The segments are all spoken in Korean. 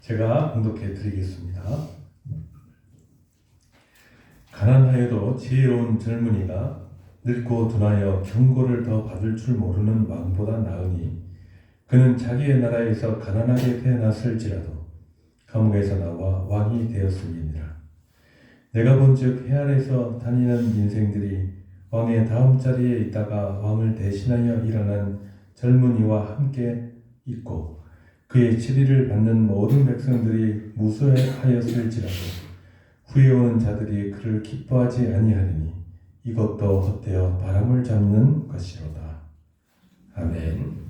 제가 봉독해 드리겠습니다. 가난하여도 지혜로운 젊은이가 늙고 둔하여 경고를 더 받을 줄 모르는 왕보다 나으니 그는 자기의 나라에서 가난하게 태어났을지라도 감옥에서 나와 왕이 되었음이니라. 내가 본즉 해안에서 다니는 인생들이 왕의 다음 자리에 있다가 왕을 대신하여 일어난 젊은이와 함께 있고 그의 치리를 받는 모든 백성들이 무수하였을지라도 후에 오는 자들이 그를 기뻐하지 아니하리니 이것도 헛되어 바람을 잡는 것이로다. 아멘.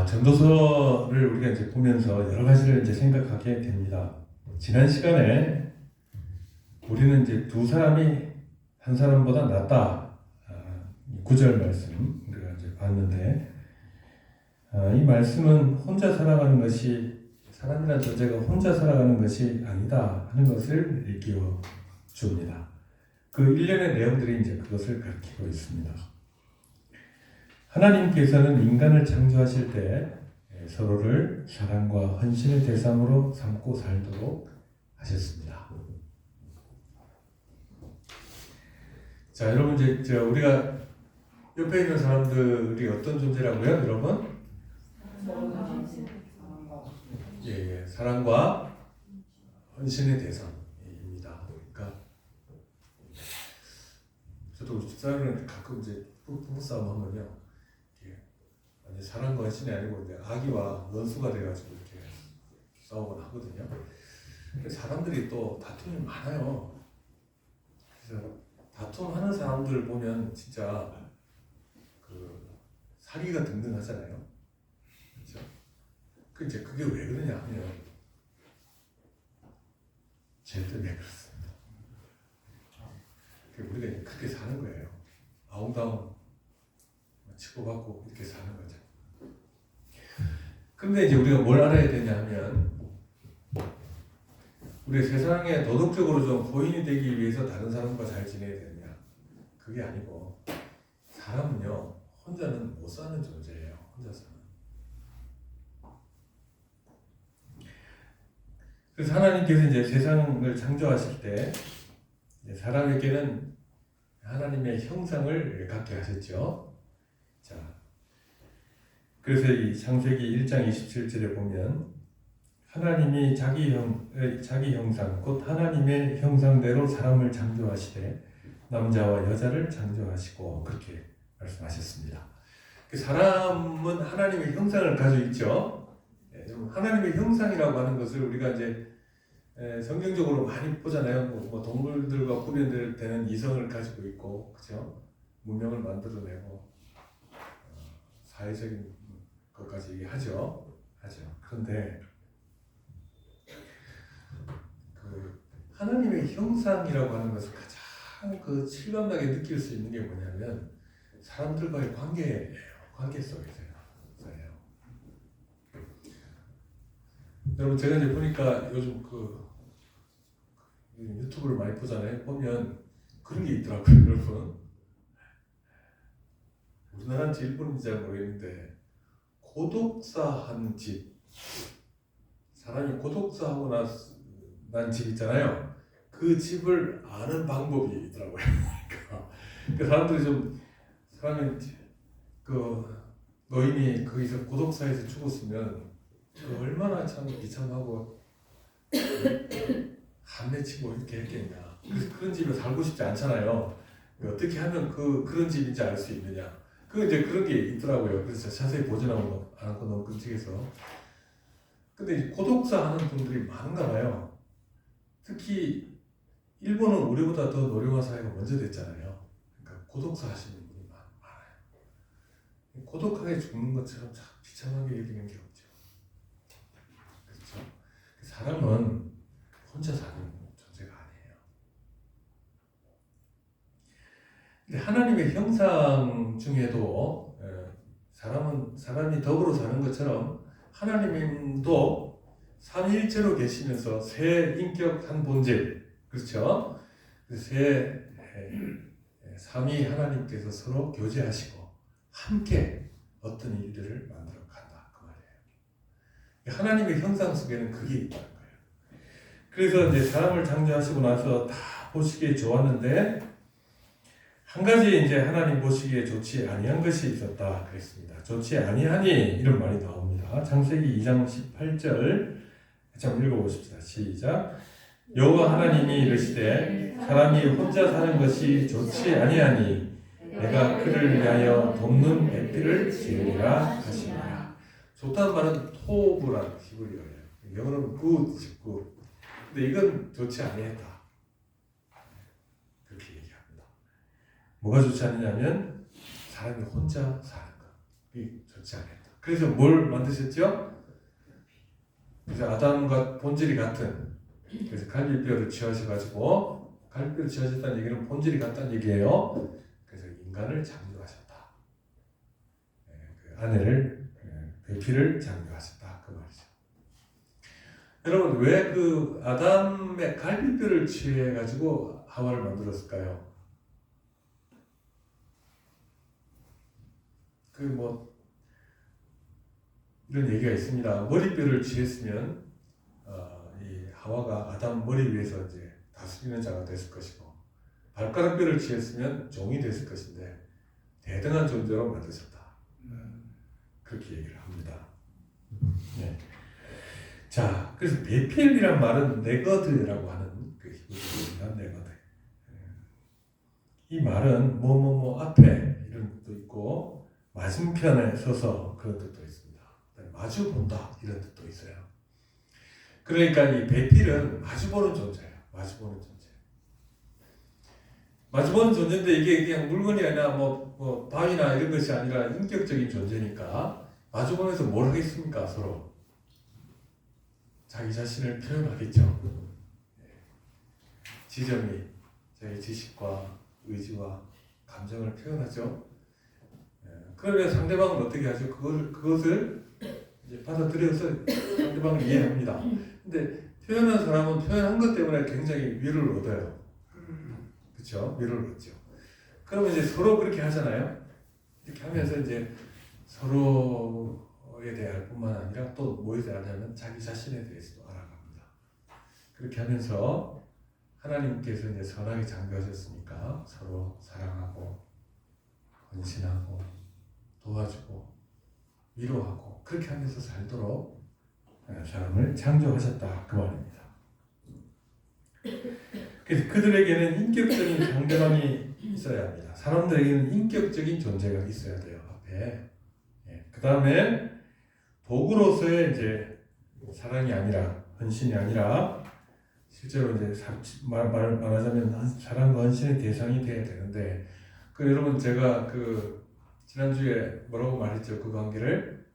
전도서를 우리가 이제 보면서 여러 가지를 이제 생각하게 됩니다. 지난 시간에 우리는 이제 두 사람이 한 사람보다 낫다. 9절 말씀 우리가 이제 봤는데, 이 말씀은 혼자 살아가는 것이, 사람이란 존재가 혼자 살아가는 것이 아니다 하는 것을 일깨워 줍니다. 그 일련의 내용들이 이제 그것을 가르치고 있습니다. 하나님께서는 인간을 창조하실 때 서로를 사랑과 헌신의 대상으로 삼고 살도록 하셨습니다. 자, 여러분 이제 우리가 옆에 있는 사람들이 어떤 존재라고요, 여러분? 예, 사랑과 헌신의 대상입니다. 그러니까 저도 집사람은 가끔 이제 부부 싸움 하면요. 사랑과 헌신이 아니고 이제 악의와 원수가 돼가지고 이렇게 싸우곤 하거든요. 사람들이 또 다툼이 많아요. 그래서 다툼하는 사람들 보면 진짜 그 사기가 등등하잖아요. 그렇죠? 이제 그게 왜 그러냐 하면 죄 때문에 그렇습니다. 우리가 그렇게 사는 거예요. 아웅다웅 치고받고 이렇게 사는 거죠. 근데 이제 우리가 뭘 알아야 되냐 하면, 우리 세상에 도덕적으로 좀 고인이 되기 위해서 다른 사람과 잘 지내야 되느냐? 그게 아니고, 사람은요, 혼자는 못 사는 존재예요. 혼자서는. 그래서 하나님께서 이제 세상을 창조하실 때, 사람에게는 하나님의 형상을 갖게 하셨죠. 자, 그래서 이 창세기 1장 27절에 보면 하나님이 자기 형상 곧 하나님의 형상대로 사람을 창조하시되 남자와 여자를 창조하시고 그렇게 말씀하셨습니다. 그 사람은 하나님의 형상을 가지고 있죠. 하나님의 형상이라고 하는 것을 우리가 이제 성경적으로 많이 보잖아요. 뭐 동물들과 구별되는 이성을 가지고 있고, 그렇죠? 문명을 만들어내고 사회적인 것까지 얘기하죠. 그런데 그 하나님의 형상이라고 하는 것을 가장 그 실감나게 느낄 수 있는 게 뭐냐면 사람들과의 관계예요. 관계 속에서요. 여러분, 제가 이제 보니까 요즘 유튜브를 많이 보잖아요. 보면 그런 게 있더라고요, 여러분. 우리나라인지 일본인지 잘 모르겠는데, 고독사 한 집, 사람이 고독사하고 난 집 있잖아요. 그 집을 아는 방법이 있더라고요. 그러니까 사람들이 사람이 노인이 거기서 고독사에서 죽었으면 얼마나 참 비참하고 한맺히고 이렇게 했겠냐. 그래서 그런 집에 살고 싶지 않잖아요. 어떻게 하면 그런 집인지 알 수 있느냐. 이제 그런 게 있더라고요. 그래서 자세히 보진 않고 너무 끔찍해서. 근데 고독사 하는 분들이 많은가 봐요. 특히 일본은 우리보다 더 노령화 사회가 먼저 됐잖아요. 그러니까 고독사 하시는 분이 많아요. 고독하게 죽는 것처럼 참 비참하게 여기는 게 없죠. 그렇죠? 사람은 혼자 사는 존재가 아니에요. 근데 하나님의 형상 중에도 사람이 더불어 사는 것처럼 하나님도 삼위일체로 계시면서 세 인격 한 본질, 그렇죠? 그 세 삼위 하나님께서 서로 교제하시고 함께 어떤 일들을 만들어 간다 그 말이에요. 하나님의 형상 속에는 그게 있다는 거예요. 그래서 이제 사람을 창조하시고 나서 다 보시기에 좋았는데 한 가지 이제 하나님 보시기에 좋지 아니한 것이 있었다 그랬습니다. 좋지 아니하니 이런 말이 나옵니다. 창세기 2장 18절 한번 읽어보십시다. 시작. 여호와 하나님이 이르시되 사람이 혼자 사는 것이 좋지 아니하니 내가 그를 위하여 돕는 배필을 지으리라 하시니라. 좋다는 말은 토부라는 히브리어예요. 영어로는 good, good. 근데 이건 좋지 아니했다. 그렇게 얘기합니다. 뭐가 좋지 않느냐면 사람이 혼자 사는 것. 이게 좋지 않았다. 그래서 뭘 만드셨죠? 그래서 아담과 본질이 같은, 그래서 갈비뼈를 취하셔가지고, 갈비뼈를 취하셨다는 얘기는 본질이 같다는 얘기예요. 그래서 인간을 창조하셨다. 그 아내를, 배필을 창조하셨다. 그 말이죠. 여러분, 왜 그 아담의 갈비뼈를 취해가지고 하와를 만들었을까요? 이런 얘기가 있습니다. 머리뼈를 취했으면 이 하와가 아담 머리 위에서 이제 다스리는 자가 됐을 것이고, 발가락뼈를 취했으면 종이 됐을 것인데 대등한 존재로 만드셨다. 그렇게 얘기를 합니다. 네. 자, 그래서 배필이란 말은 네거드라고 하는 그 히브리어입니다. 네거드. 이 말은 뭐뭐뭐 앞에 이런 뜻도 있고 맞은편에 서서 그런 뜻도 있습니다. 마주 본다 이런 뜻도 있어요. 그러니까 이 배필은 마주보는 존재예요. 마주보는 존재. 마주보는 존재인데 이게 그냥 물건이 아니라 뭐 바위나 이런 것이 아니라 인격적인 존재니까 마주보면서 뭘 하겠습니까? 서로 자기 자신을 표현하겠죠. 지점이 자기 지식과 의지와 감정을 표현하죠. 그러면 상대방은 어떻게 하죠? 그것을 이제 받아들여서 상대방을 이해합니다. 근데 표현한 사람은 표현한 것 때문에 굉장히 위로를 얻어요. 그렇죠? 위로를 얻죠. 그러면 이제 서로 그렇게 하잖아요. 이렇게 하면서 이제 서로에 대할 뿐만 아니라 또 뭐에 대하냐면 자기 자신에 대해서도 알아갑니다. 그렇게 하면서 하나님께서 이제 선하게 창조하셨으니까 서로 사랑하고 헌신하고 도와주고 위로하고 그렇게 하면서 살도록 사람을 창조하셨다 그 말입니다. 그래서 그들에게는 인격적인 상대방이 있어야 합니다. 사람들에게는 인격적인 존재가 있어야 돼요 앞에. 그 다음에 도구로서의 이제 사랑이 아니라 헌신이 아니라 실제로 이제 말하자면 사랑과 헌신의 대상이 돼야 되는데 여러분 제가 지난주에 뭐라고 말했죠? 그 관계를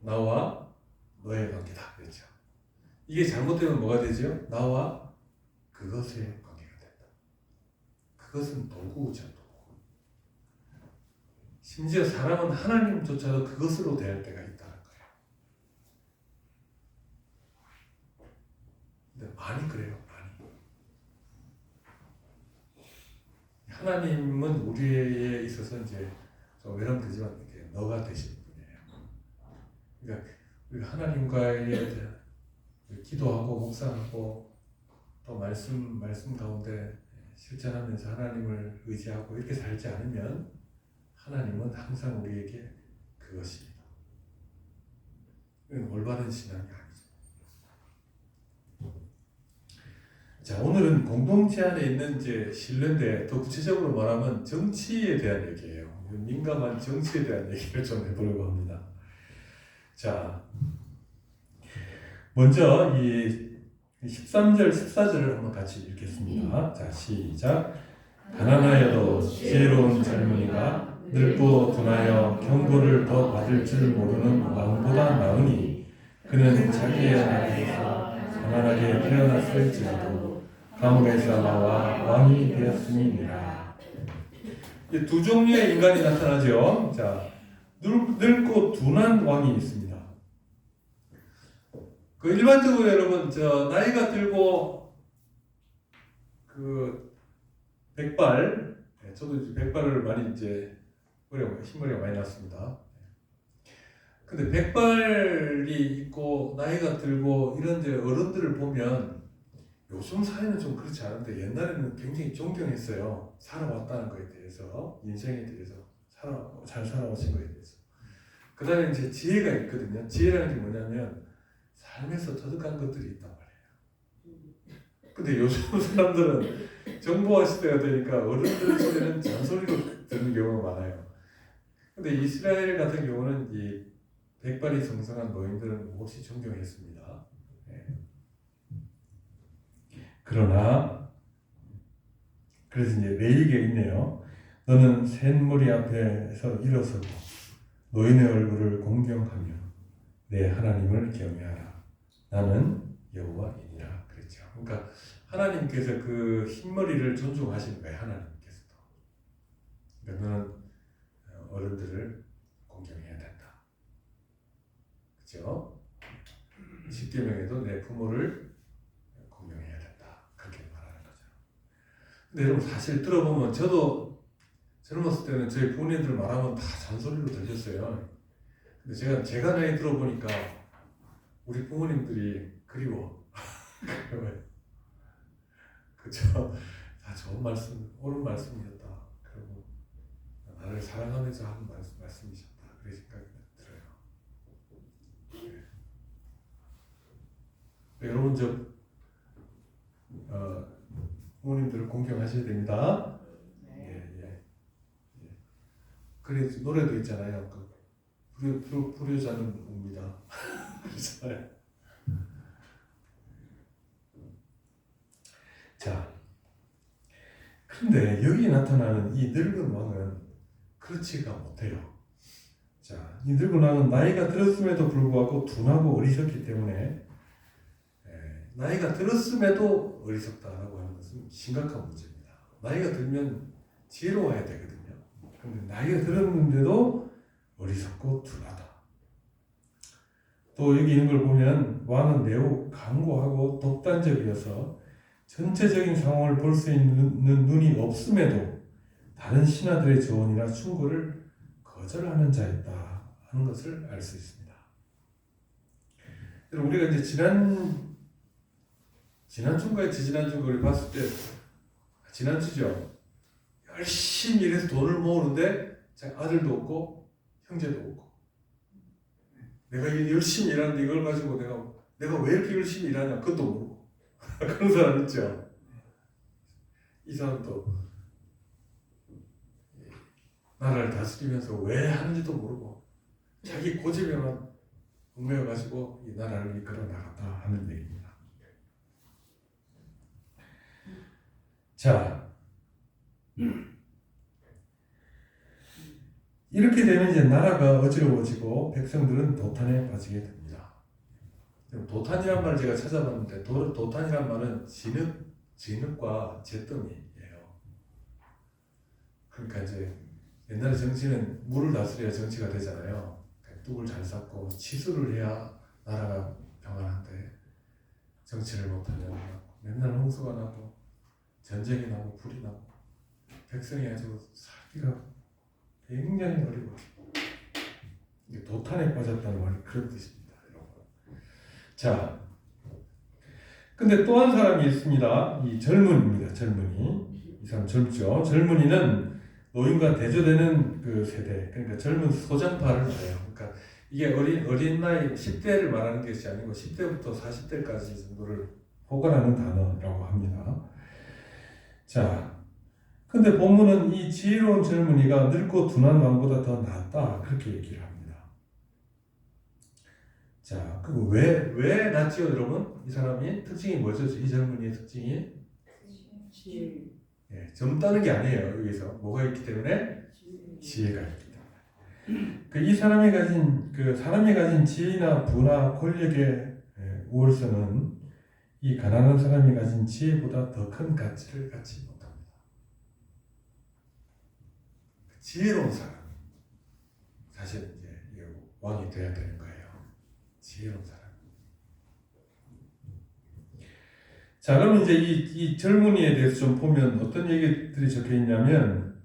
나와 너의 관계다 그랬죠. 이게 잘못되면 뭐가 되죠? 나와 그것의 관계가 된다. 그것은 도구죠. 도구. 심지어 사람은 하나님조차도 그것으로 대할 때가 있다는 거예요. 근데 많이 그래요. 하나님은 우리에 있어서 이제 좀 외람되지만 이렇게 너가 되시는 분이에요. 그러니까 우리가 하나님과의 기도하고 묵상하고 또 말씀 가운데 실천하면서 하나님을 의지하고 이렇게 살지 않으면 하나님은 항상 우리에게 그것입니다. 이건 올바른 신앙이 아니죠. 자, 오늘은 공동체 안에 있는 이제 신뢰인데 더 구체적으로 말하면 정치에 대한 얘기예요. 민감한 정치에 대한 얘기를 좀 해보려고 합니다. 자, 먼저 이 13절, 14절을 한번 같이 읽겠습니다. 자, 시작. 가난하여도 지혜로운 젊은이가 늙고 둔하여 경고를 더 받을 줄 모르는 왕보다 나으니 그는 자기의 나라에서 가난하게 태어났을지라도 감옥에서 나와 왕이 되었음이니라. 두 종류의 인간이 나타나죠. 자, 늙고 둔한 왕이 있습니다. 그 일반적으로 여러분 저 나이가 들고 그 백발, 저도 이제 백발을 많이 이제 흰머리가 많이 났습니다. 근데 백발이 있고 나이가 들고 이런 이제 어른들을 보면 요즘 사회는 좀 그렇지 않은데 옛날에는 굉장히 존경했어요. 살아왔다는 거에 대해서, 인생에 대해서, 잘 살아오신 거에 대해서. 그 다음에 이제 지혜가 있거든요. 지혜라는 게 뭐냐면 삶에서 터득한 것들이 있단 말이에요. 근데 요즘 사람들은 정보화 시대가 되니까 어른들 소리는 잔소리로 듣는 경우가 많아요. 근데 이스라엘 같은 경우는 이 백발이 성성한 노인들은 몹시 존경했습니다. 네. 그러나 그래서 이제 레이기가 있네요. 너는 샌머리 앞에서 일어서고 노인의 얼굴을 공경하며 내 하나님을 경외하라. 나는 여호와이니라 그랬죠. 그러니까 하나님께서 그 흰머리를 존중하시는 거예요. 하나님께서도. 그러니까 너는 어른들을 공경해야 된다. 그렇죠? 십계명에도 내 부모를 공경해야 된다. 그렇게 말하는 거죠. 근데 여러분 사실 들어보면 저도 젊었을 때는 저희 부모님들 말하면 다 잔소리로 들렸어요. 근데 제가 나이 들어보니까 우리 부모님들이 그리워. 그죠? 다 좋은 말씀, 옳은 말씀이었다. 그리고 나를 사랑하면서 하는 말씀이셨다. 그런 생각이 들어요. 네. 여러분 부모님들을 공경하셔야 됩니다. 예. 그래 노래도 있잖아요. 불효자는 옵니다. 그렇잖아요. 자, 근데 여기 나타나는 이 늙은 왕은 그렇지가 못해요. 자, 이 늙은 왕은 나이가 들었음에도 불구하고 둔하고 어리석기 때문에 나이가 들었음에도 어리석다라고 하는 것은 심각한 문제입니다. 나이가 들면 지혜로워야 되거든요. 그런데 나이가 들었는데도 어리석고 둔하다. 또 여기 있는 걸 보면 왕은 매우 강고하고 독단적이어서 전체적인 상황을 볼 수 있는 눈이 없음에도 다른 신하들의 조언이나 충고를 거절하는 자였다 하는 것을 알 수 있습니다. 우리가 이제 지난주인가요? 지지난주인가 우리 봤을 때 지난주죠. 열심히 일해서 돈을 모으는데 아들도 없고 형제도 없고 내가 열심히 일하는데 이걸 가지고 내가 왜 이렇게 열심히 일하냐 그것도 모르고 그런 사람 있죠. 이 사람도 나라를 다스리면서 왜 하는지도 모르고 자기 고집에만 얽매여가지고 이 나라를 이끌어 나갔다 하는 얘기입니다. 자, 이렇게 되면 이제 나라가 어지러워지고 백성들은 도탄에 빠지게 됩니다. 도탄이란 말을 제가 찾아봤는데 도탄이란 말은 진흙과 잿더미예요. 그러니까 이제 옛날에 정치는 물을 다스려야 정치가 되잖아요. 뚝을 잘 쌓고 치수를 해야 나라가 평안한데 정치를 못하면 맨날 홍수가 나고 전쟁이 나고 불이 나고 백성이 아주 살기가 굉장히 어려워. 도탄에 빠졌다는 말이 그런 뜻입니다, 여러분. 자, 근데 또 한 사람이 있습니다. 이 젊은입니다. 젊은이. 이 사람 젊죠. 젊은이는 노인과 대조되는 그 세대, 그러니까 젊은 소장파를 말해요. 그러니까 이게 어린 나이 10대를 말하는 것이 아니고 10대부터 40대까지 정도를 포괄하는 단어라고 합니다. 자, 근데 본문은 이 지혜로운 젊은이가 늙고 둔한 왕보다 더 낫다 그렇게 얘기를 합니다. 자, 그럼 왜 낫지요, 여러분? 이 사람이 특징이 뭐죠? 이 젊은이의 특징이 지혜. 젊다는 게 아니에요. 여기서 뭐가 있기 때문에 지혜가 있기 때문에. 이 사람이 가진 지혜나 부나 권력의 우월성은 이 가난한 사람이 가진 지혜보다 더 큰 가치를 갖지 못합니다. 지혜로운 사람, 사실 이제 왕이 되어야 되는 거예요. 지혜로운 사람. 자, 그럼 이제 이 젊은이에 대해서 좀 보면 어떤 얘기들이 적혀 있냐면,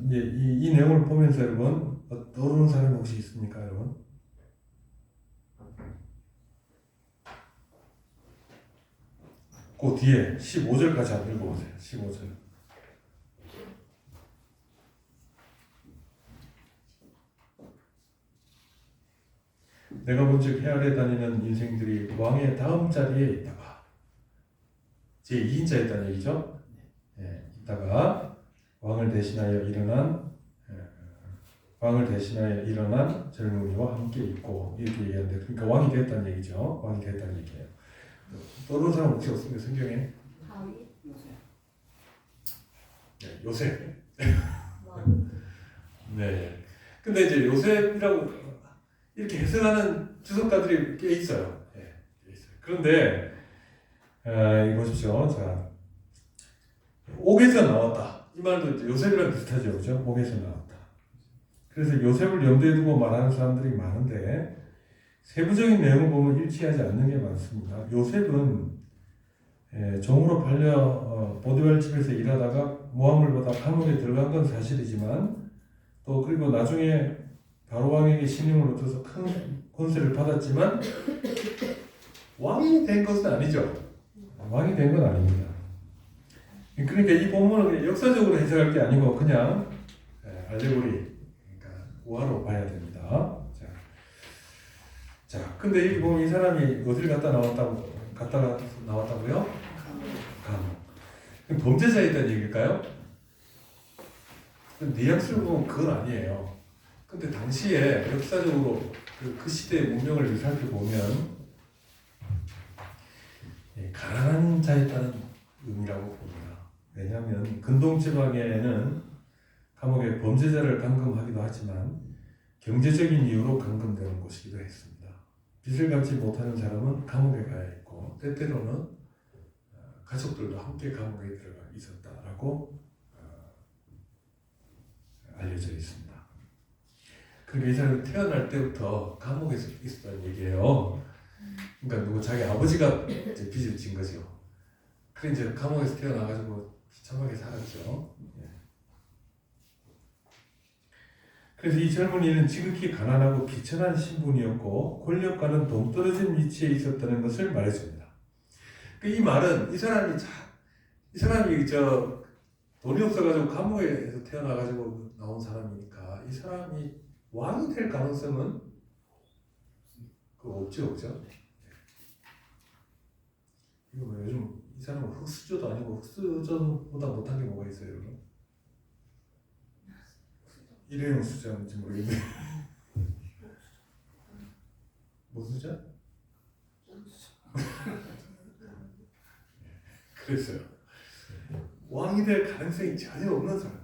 이제 이 내용을 보면서 여러분, 떠오르는 사람 혹시 있습니까, 여러분? 그 뒤에 15절까지 한번 읽어보세요. 15절. 내가 본즉 헤아려 다니는 인생들이 왕의 다음 자리에 있다가 제2인자였다는 얘기죠. 예, 있다가 왕을 대신하여 일어난 젊은이와 함께 있고 이렇게 얘기하는데, 그러니까 왕이 되었다는 얘기죠. 왕이 되었다는 얘기예요. 떠오르는 사람 혹시 없습니까? 성경에? 다윗? 네, 요셉. 네. 근데 이제 요셉이라고 이렇게 해석하는 주석가들이 꽤 있어요. 예, 꽤 있어요. 그런데 이 보십시오. 자, 옥에서 나왔다. 이 말도 이제 요셉이랑 비슷하죠, 그죠? 옥에서 나왔다. 그래서 요셉을 염두에 두고 말하는 사람들이 많은데 세부적인 내용을 보면 일치하지 않는 게 많습니다. 요셉은 종으로 팔려 보디발 집에서 일하다가 모함을 받아 감옥에 들어간 건 사실이지만, 또 그리고 나중에 바로 왕에게 신임을 얻어서 큰 권세를 받았지만 왕이 된 것은 아니죠. 왕이 된 건 아닙니다. 그러니까 이 본문은 그냥 역사적으로 해석할 게 아니고 그냥 알레고리, 그러니까 우화로 봐야 됩니다. 자, 근데 여기 보면 이 사람이 어딜 갔다 나왔다고요? 감옥. 그럼 범죄자에 대한 얘기일까요? 뉘앙스를 보면 그건 아니에요. 근데 당시에 역사적으로 그 시대의 문명을 살펴보면 가난한 자였다는 의미라고 봅니다. 왜냐하면 근동지방에는 감옥에 범죄자를 감금하기도 하지만 경제적인 이유로 감금되는 곳이기도 했습니다. 빚을 갚지 못하는 사람은 감옥에 가야 했고, 때때로는 가족들도 함께 감옥에 들어가 있었다라고 알려져 있습니다. 그러니까 이 사람이 태어날 때부터 감옥에서 있었다는 얘기예요. 그러니까 누구 자기 아버지가 이제 빚을 진 거죠. 그래 이제 감옥에서 태어나가지고 비참하게 살았죠. 그래서 이 젊은이는 지극히 가난하고 비천한 신분이었고 권력과는 동떨어진 위치에 있었다는 것을 말해줍니다. 이 말은 이 사람이 돈이 없어가지고 감옥에서 태어나가지고 나온 사람이니까 이 사람이 왕이 될 가능성은 없죠, 그죠? 이거 뭐 요즘 이 사람은 흑수저도 아니고 흑수저보다 못한 게 뭐가 있어요, 여러분? 일회용 수저인지 모르겠는데. 무슨 수저? 그랬어요. 왕이 될 가능성이 전혀 없는 사람.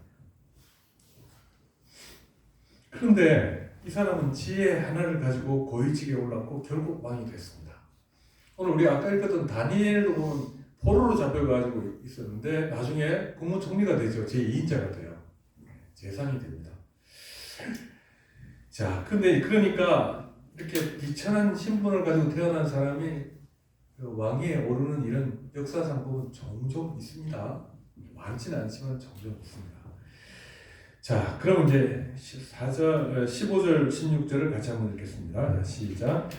그런데 이 사람은 지혜 하나를 가지고 고위직에 올랐고 결국 왕이 됐습니다. 오늘 우리 아까 읽었던 다니엘도 보면 포로로 잡혀가지고 있었는데 나중에 국무총리가 되죠. 제2인자가 돼요. 재상이 됩니다. 자, 근데 그러니까 이렇게 비천한 신분을 가지고 태어난 사람이 그 왕위에 오르는 일은 역사상 보면 종종 있습니다. 많지는 않지만 종종 있습니다. 자, 그럼 이제 15절, 16절을 같이 한번 읽겠습니다. 자, 시작.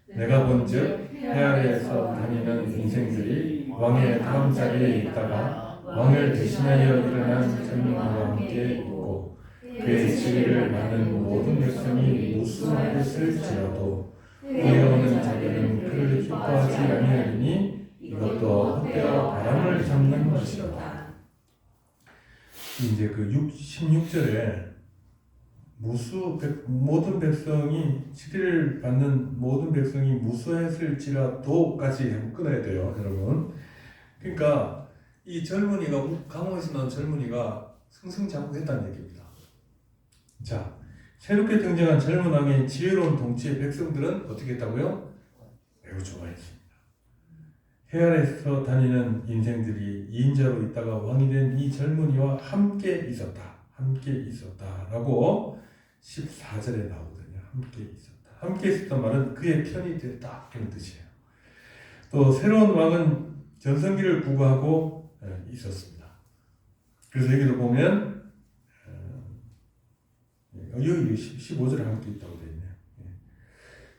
내가 본즉 헤아려에서 다니는 인생들이 왕의 다음 자리에 있다가 왕을 대신하여 일어난 젊은이와 함께 있고 그의 지위를 받는 모든 백성이 무수하였을지라도 그에 오는 자들은 그를 기뻐하지 아니하리니 이것도 헛되어 바람을 잡는 것이로다. 이제 그 16절에 모든 백성이 치리를 받는 모든 백성이 무수했을지라도까지 한번 끊어야 돼요, 여러분. 그러니까 이 젊은이가 감옥에서 나온 젊은이가 승승장구했다는 얘기입니다. 자, 새롭게 등장한 젊은 왕의 지혜로운 통치의 백성들은 어떻게 했다고요? 매우 좋아했습니다. 헤아려서 다니는 인생들이 2인자로 있다가 왕이 된 이 젊은이와 함께 있었다라고 14절에 나오거든요. 함께 있었다. 함께 있었단 말은 그의 편이 됐다, 그런 뜻이에요. 또 새로운 왕은 전성기를 구가하고 있었습니다. 그래서 여기도 보면 여기 15절에 함께 있다고 되어 있네요.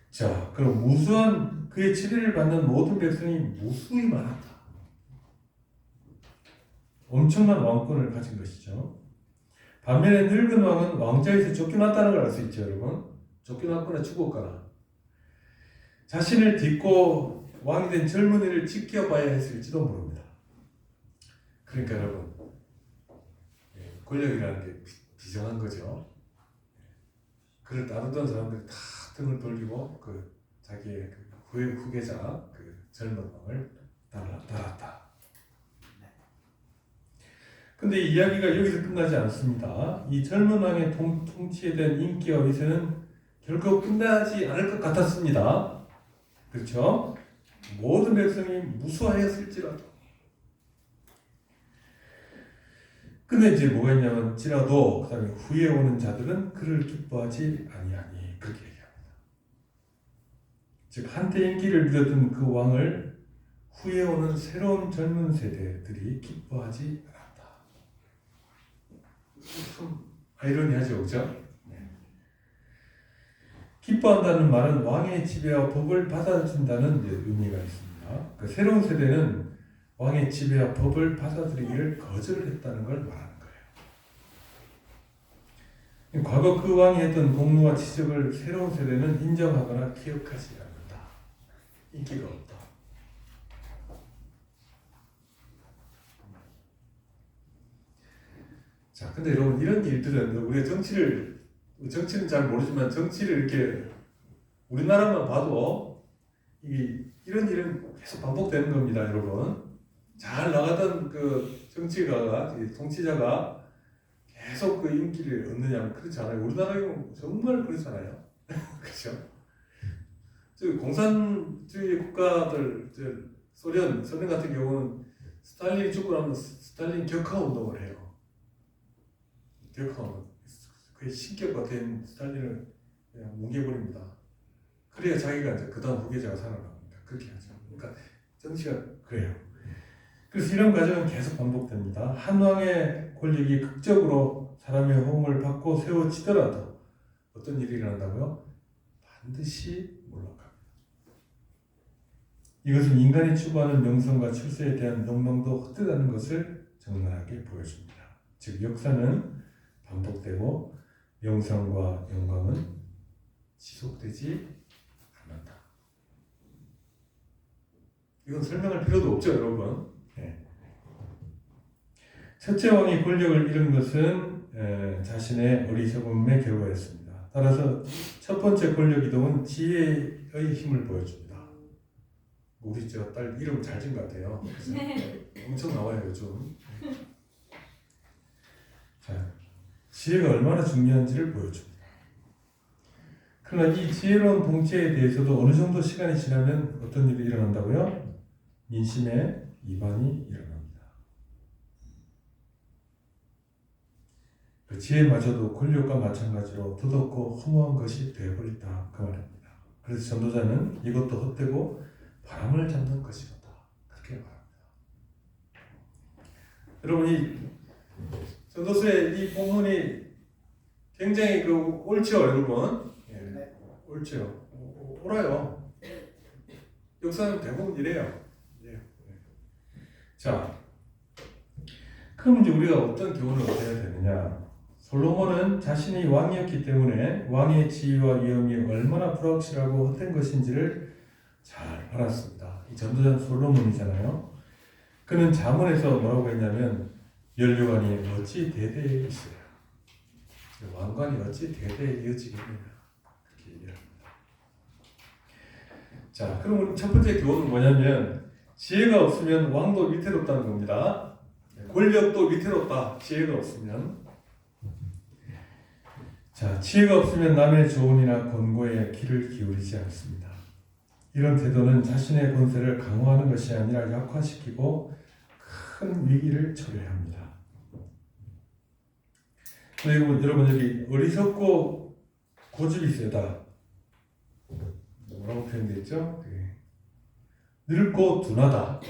자, 그럼 무수한 그의 치리를 받는 모든 백성이 무수히 많았다. 엄청난 왕권을 가진 것이죠. 반면에 늙은 왕은 왕자에서 쫓겨났다는 걸 알 수 있죠, 여러분. 쫓겨났거나 죽었거나 자신을 딛고 왕이 된 젊은이를 지켜봐야 했을지도 모릅니다. 그러니까 여러분, 권력이라는 게 비정한 거죠. 그를 따르던 사람들이 다 등을 돌리고 자기의 후계자 젊은 왕을 따랐다. 근데 이 이야기가 여기서 끝나지 않습니다. 이 젊은 왕의 통치에 대한 인기와 위세는 결코 끝나지 않을 것 같았습니다. 그렇죠? 모든 백성이 무수하였을지라도. 근데 이제 뭐가 있냐면 지라도 그다음에 후에 오는 자들은 그를 기뻐하지 아니하니 그렇게 얘기합니다. 즉 한때 인기를 누렸던 그 왕을 후에 오는 새로운 젊은 세대들이 기뻐하지 않았다. 좀 아이러니하죠, 그죠? 기뻐한다는 말은 왕의 지배와 법을 받아준다는 의미가 있습니다. 그 새로운 세대는 왕의 지배와 법을 받아들이기를 거절했다는 걸 말하는 거예요. 과거 그 왕이 했던 공로와 지적을 새로운 세대는 인정하거나 기억하지 않는다. 인기가 없다. 자, 근데 여러분 이런 일들은 우리가 정치는 잘 모르지만 정치를 이렇게 우리나라만 봐도 이런 일은 계속 반복되는 겁니다, 여러분. 잘 나가던 그 정치가가 통치자가 계속 그 인기를 얻느냐면 그렇지 않아요. 우리나라는 정말 그렇잖아요. 그렇죠? 공산주의 국가들, 소련 같은 경우는 스탈린이 죽고 나면 스탈린 격하 운동을 해요. 그의 신격화 된 스탈린을 그냥 뭉개버립니다. 그래야 자기가 이제 그 다음 후계자가 살아납니다. 그렇게 하죠. 그러니까 정치가 그래요. 그래서 이런 과정은 계속 반복됩니다. 한 왕의 권력이 극적으로 사람의 호응을 받고 세워지더라도 어떤 일이 일어난다고요? 반드시 몰락합니다. 이것은 인간이 추구하는 명성과 출세에 대한 욕망도 헛되다는 것을 적나라하게 보여줍니다. 즉 역사는 반복되고 명성과 영광은 지속되지 않는다. 이건 설명할 필요도 없죠, 여러분. 첫째 왕이 권력을 잃은 것은 자신의 어리석음의 결과였습니다. 따라서 첫 번째 권력 이동은 지혜의 힘을 보여줍니다. 우리 딸 이름 잘 지은 것 같아요. 엄청 나와요, 요즘. 자, 지혜가 얼마나 중요한지를 보여줍니다. 그러나 이 지혜로운 통치에 대해서도 어느 정도 시간이 지나면 어떤 일이 일어난다고요? 민심의 이반이 일어납니다. 그 지혜마저도 권력과 마찬가지로 더덥고 허무한 것이 되어버린다 그 말입니다. 그래서 전도자는 이것도 헛되고 바람을 잡는 것이다 그렇게 말합니다. 여러분 이 전도서의 이 본문이 굉장히 옳죠, 여러분. 옳죠. 옳아요. 역사는 대부분 이래요. 자, 그럼 이제 우리가 어떤 교훈을 얻어야 되느냐? 솔로몬은 자신이 왕이었기 때문에 왕의 지위와 위엄이 얼마나 불확실하고 헛된 것인지를 잘 알았습니다. 이 전도자는 솔로몬이잖아요. 그는 잠언에서 뭐라고 했냐면 면류관이 어찌 대대에 있어요. 왕관이 어찌 대대에 이어지겠느냐 그렇게 얘기합니다. 자, 그럼 첫 번째 교훈은 뭐냐면 지혜가 없으면 왕도 위태롭다는 겁니다. 권력도 위태롭다. 지혜가 없으면. 자, 지혜가 없으면 남의 조언이나 권고에 귀를 기울이지 않습니다. 이런 태도는 자신의 권세를 강화하는 것이 아니라 약화시키고 큰 위기를 초래합니다. 여러분 여기 어리석고 고집이 세다. 뭐라고 표현되어 있죠? 늙고 둔하다.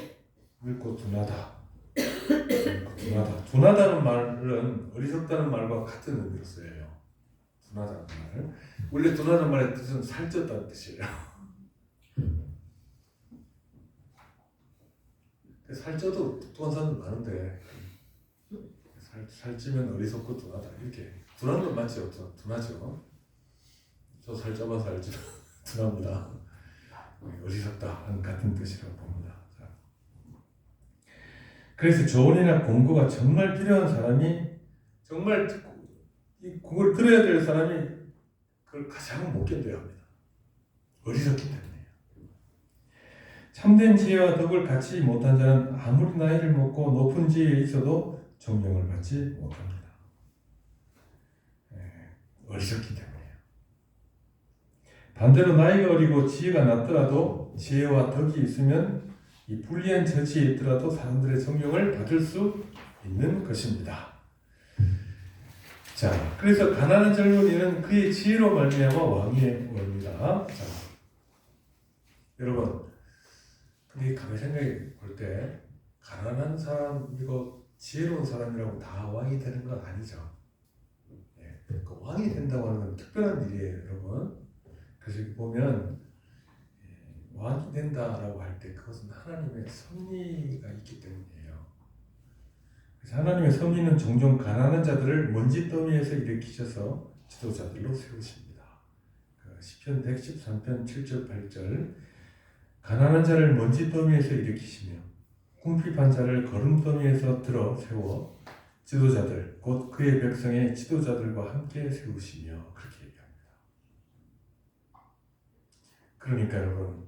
늙고 둔하다. 늙고 둔하다. 둔하다는 말은 어리석다는 말과 같은 의미로 쓰여요. 둔하다는 말. 원래 둔하다는 말의 뜻은 살쪘다는 뜻이에요. 살쪄도 뚱뚱한 사람들 많은데 살찌면 어리석고 둔하다. 이렇게 둔한 건 맞죠? 둔하죠. 저 살쪄봐 살찌 둔합니다. 어리석다 같은 뜻이라고 봅니다. 자. 그래서 조언이나 공부가 정말 필요한 사람이 정말 그걸 들어야 될 사람이 그걸 가장 못 견뎌야 합니다. 어리석기 때문에요. 참된 지혜와 덕을 갖지 못한 자는 아무리 나이를 먹고 높은 지혜에 있어도 존경을 받지 못합니다. 어리석기 때문에요. 반대로 나이가 어리고 지혜가 낮더라도 지혜와 덕이 있으면 이 불리한 처지에 있더라도 사람들의 존경을 받을 수 있는 것입니다. 자, 그래서 가난한 젊은이는 그의 지혜로 말미암아 왕위에 오릅니다. 자, 여러분, 근데 가만히 생각해 볼 때 가난한 사람이고 지혜로운 사람이라고 다 왕이 되는 건 아니죠. 예, 그 왕이 된다고 하는 건 특별한 일이에요, 여러분. 그래서 보면 왕이 된다라고 할 때 그것은 하나님의 섭리가 있기 때문이에요. 그래서 하나님의 섭리는 종종 가난한 자들을 먼지 더미에서 일으키셔서 지도자들로 세우십니다. 시편 113편 7절 8절 가난한 자를 먼지 더미에서 일으키시며 궁핍한 자를 거름 더미에서 들어 세워 지도자들 곧 그의 백성의 지도자들과 함께 세우시며 그렇게 얘기합니다. 그러니까 여러분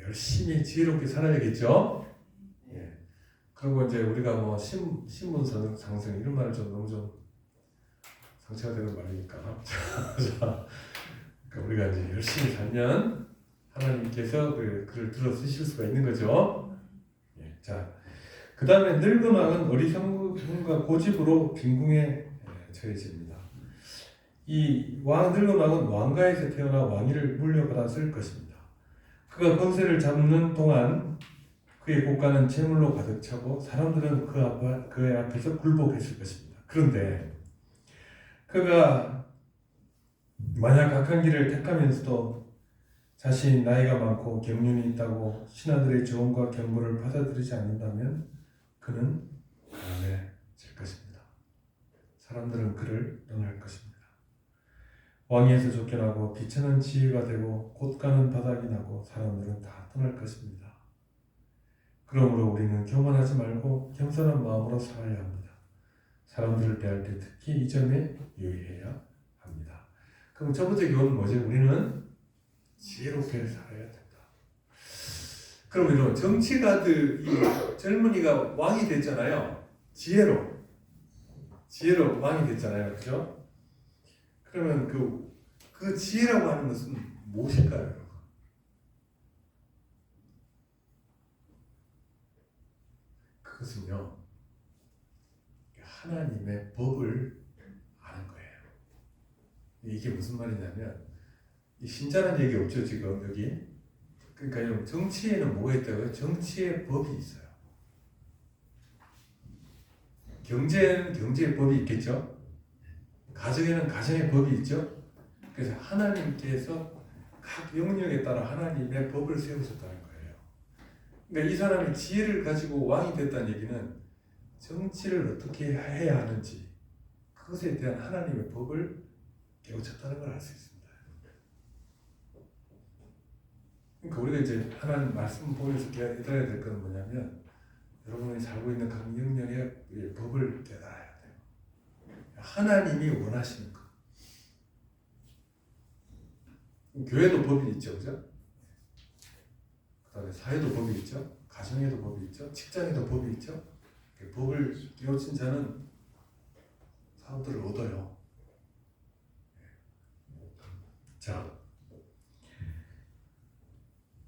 열심히 지혜롭게 살아야겠죠? 예. 그리고 이제 우리가 뭐 신분 상승 이런 말을 너무 상처가 되는 말이니까 그러니까 우리가 이제 열심히 살면 하나님께서 그를 들어 쓰실 수가 있는 거죠. 예. 자, 그 다음에 늙은 왕은 어리석음과 고집으로 빈궁에 처해집니다. 이 늙은 왕은 왕가에서 태어나 왕위를 물려받았을 것입니다. 그가 권세를 잡는 동안 그의 국가는 재물로 가득 차고 사람들은 그의 앞에서 굴복했을 것입니다. 그런데 그가 만약 악한 길을 택하면서도 자신이 나이가 많고 경륜이 있다고 신하들의 조언과 경고를 받아들이지 않는다면 그는 가난해질 것입니다. 사람들은 그를 떠날 것입니다. 왕위에서 쫓겨나고 비천한 지혜가 되고 곧 가는 바닥이 나고 사람들은 다 떠날 것입니다. 그러므로 우리는 교만하지 말고 겸손한 마음으로 살아야 합니다. 사람들을 대할 때 특히 이 점에 유의해야 합니다. 그럼 첫 번째 교훈은 뭐죠? 우리는 지혜롭게 살아야 된다. 그럼 이런 정치가들 이 젊은이가 왕이 됐잖아요. 지혜로 왕이 됐잖아요, 그렇죠? 그러면 그 지혜라고 하는 것은 무엇일까요, 여러분? 그것은요, 하나님의 법을 아는 거예요. 이게 무슨 말이냐면, 이 신자라는 얘기 없죠, 지금 여기. 그러니까 여러분, 정치에는 뭐가 있다고요? 정치의 법이 있어요. 경제에는 경제의 법이 있겠죠? 가정에는 가정의 법이 있죠? 그래서 하나님께서 각 영역에 따라 하나님의 법을 세우셨다는 거예요. 그러니까 이 사람이 지혜를 가지고 왕이 됐다는 얘기는 정치를 어떻게 해야 하는지 그것에 대한 하나님의 법을 깨우쳤다는 걸 알 수 있습니다. 그러니까 우리가 이제 하나님 말씀 보면서 깨달아야 될 건 뭐냐면 여러분이 살고 있는 각 영역의 법을 깨달아야 돼요. 하나님이 원하시는 것. 교회도 법이 있죠, 그죠? 그 다음에 사회도 법이 있죠, 가정에도 법이 있죠, 직장에도 법이 있죠. 법을 깨우친 자는 사람들을 얻어요. 자,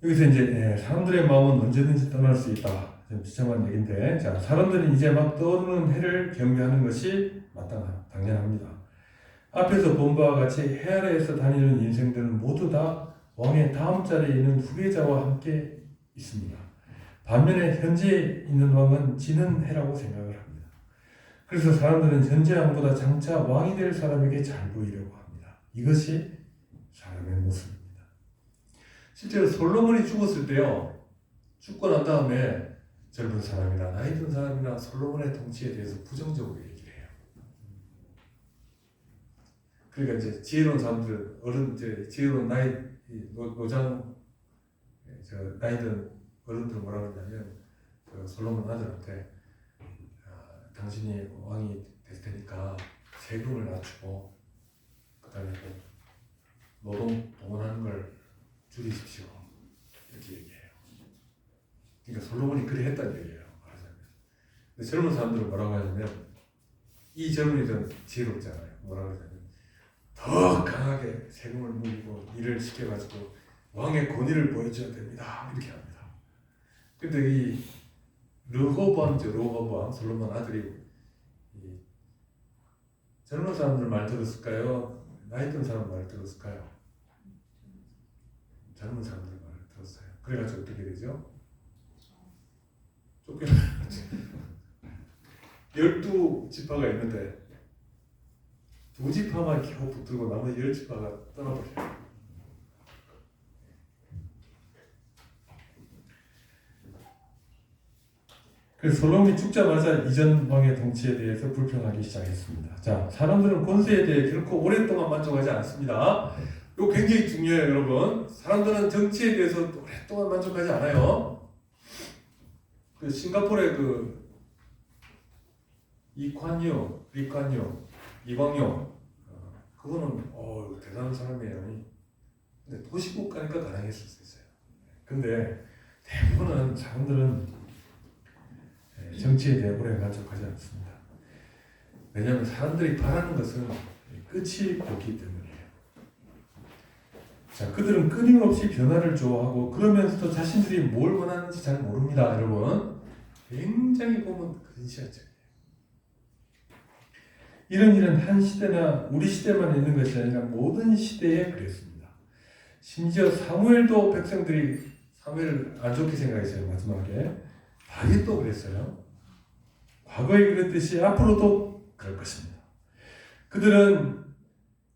여기서 이제 사람들의 마음은 언제든지 떠날 수 있다. 좀 지적한 얘기인데, 자, 사람들은 이제 막 떠오르는 해를 경배하는 것이 당연합니다. 앞에서 본 바와 같이 해 아래에서 다니는 인생들은 모두 다 왕의 다음 자리에 있는 후계자와 함께 있습니다. 반면에 현재 있는 왕은 지는 해라고 생각을 합니다. 그래서 사람들은 현재 왕보다 장차 왕이 될 사람에게 잘 보이려고 합니다. 이것이 사람의 모습입니다. 실제로 솔로몬이 죽었을 때요, 죽고 난 다음에 젊은 사람이나 나이 든 사람이나 솔로몬의 통치에 대해서 부정적으로 얘기를 해요. 그러니까 이제 지혜로운 사람들, 이제 지혜로운 노장, 나이 든 어른들은 뭐라 그러냐면, 그 솔로몬 아들한테, 당신이 왕이 될 테니까 세금을 낮추고, 그 다음에 노동 동원하는 걸 줄이십시오. 이렇게 얘기해요. 그러니까 솔로몬이 그래 했다는 얘기예요. 말하자면. 근데 젊은 사람들은 뭐라고 하냐면, 이 젊은이들은 지혜롭잖아요. 뭐라고 하냐면, 더 강하게 세금을 물리고 일을 시켜가지고 왕의 권위를 보여줘야 됩니다. 이렇게 합니다. 근데 이 르호보암, 솔로몬 아들이 젊은 사람들 말 들었을까요? 나이 든 사람 말 들었을까요? 젊은 사람들 말 들었어요. 그래가지고 어떻게 되죠? 쫓겨나. 12지파가 있는데 2지파만 겨우 붙들고 나머지 10지파가 떠나버려요. 그래서 솔로몬이 죽자마자 이전 왕의 통치에 대해서 불평하기 시작했습니다. 자, 사람들은 권세에 대해 결코 오랫동안 만족하지 않습니다. 이거 굉장히 중요해요, 여러분. 사람들은 정치에 대해서 오랫동안 만족하지 않아요. 그 싱가포르의 이광요, 그거는 대단한 사람이에요. 근데 도시국 가니까 가능했을 수 있어요. 근데 대부분은 사람들은 정치에 대해 오래 만족하지 않습니다. 왜냐하면 사람들이 바라는 것은 끝이 보기 때문이에요. 자, 그들은 끊임없이 변화를 좋아하고 그러면서도 자신들이 뭘 원하는지 잘 모릅니다, 여러분. 굉장히 보면 근시안적이에요. 이런 일은 한 시대나 우리 시대만 있는 것이 아니라 모든 시대에 그랬습니다. 심지어 사무엘도 백성들이 사무엘을 안 좋게 생각했어요. 마지막에 다윗도 그랬어요. 과거에 그랬듯이 앞으로도 그럴 것입니다. 그들은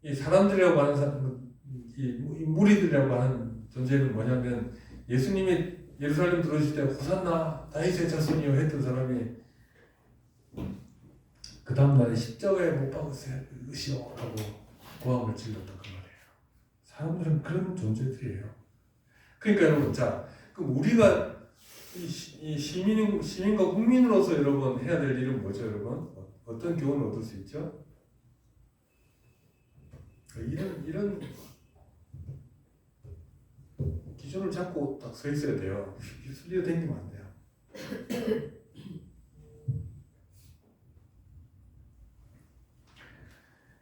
이 사람들이라고 하는 이 무리들이라고 하는 존재는 뭐냐면, 예수님이 예루살렘 들어오실 때 호산나 다윗의 자손이여 했던 사람이 그 다음날에 십자가에 못 박으시오 라고 고함을 질렀던 그 말이에요. 사람들은 그런 존재들이에요. 그러니까 여러분, 자, 그럼 우리가 이 시민과 국민으로서 여러분 해야 될 일은 뭐죠, 여러분? 어떤 교훈을 얻을 수 있죠? 이런 기준을 잡고 딱 서 있어야 돼요. 휘둘려 다니면 안 돼요.